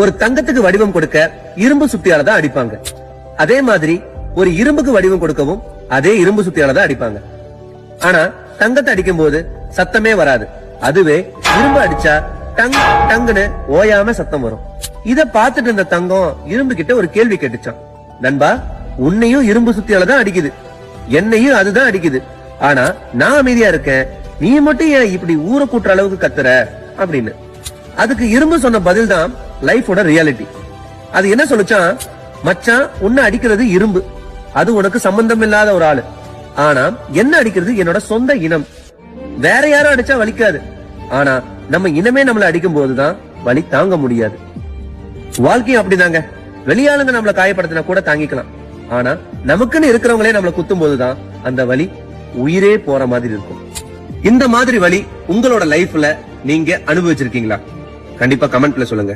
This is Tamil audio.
ஒரு தங்கத்துக்கு வடிவம் கொடுக்க இரும்பு சுத்தியால தான் அடிப்பாங்க. அதே மாதிரி ஒரு இரும்புக்கு வடிவம் கொடுக்கவும் அதே இரும்பு சுத்தியால தான் அடிப்பாங்க. ஆனா தங்கத்தை அடிக்கும் போது சத்தமே வராது. அதுவே இரும்பு அடிச்சா டங் டங்குன்னு ஓயாம சத்தம் வரும். இத பாத்துட்டு இருந்த தங்கம் இரும்பு கிட்ட ஒரு கேள்வி கேட்டுச்சான். நண்பா, உன்னையும் இரும்பு சுத்தியால தான் அடிக்குது, என்னையும் அதுதான் அடிக்குது. ஆனா நான் அமைதியா இருக்கேன், நீ மட்டும் ஏன் இப்படி ஊரை கூட்டுற அளவுக்கு கத்துற அப்படின்னு. அதுக்கு இரும்பு சொன்ன பதில் தான் லைஃபோட ரியாலிட்டி. அது என்ன சொல்லுச்சான், மச்சான் உன்னை அடிக்கிறது இரும்பு, அது உனக்கு சம்பந்தம் இல்லாத ஒரு ஆளு. ஆனா என்ன அடிக்கிறது என்னோட சொந்த இனம். வேற யாரும் அடிச்சா வலிக்காது, ஆனா நம்ம இனமே நம்மள அடிக்கும் போதுதான் வலி தாங்க முடியாது. வாழ்க்கையும் அப்படிதாங்க. வெளியாளுங்க நம்மள காயப்படுத்தினா கூட தாங்கிக்கலாம், ஆனா நமக்குன்னு இருக்கிறவங்களே நம்மள குத்தும் போதுதான் அந்த வலி உயிரே போற மாதிரி இருக்கும். இந்த மாதிரி வலி உங்களோட லைஃப்ல நீங்க அனுபவிச்சிருக்கீங்களா? கண்டிப்பா கமெண்ட்ல சொல்லுங்க.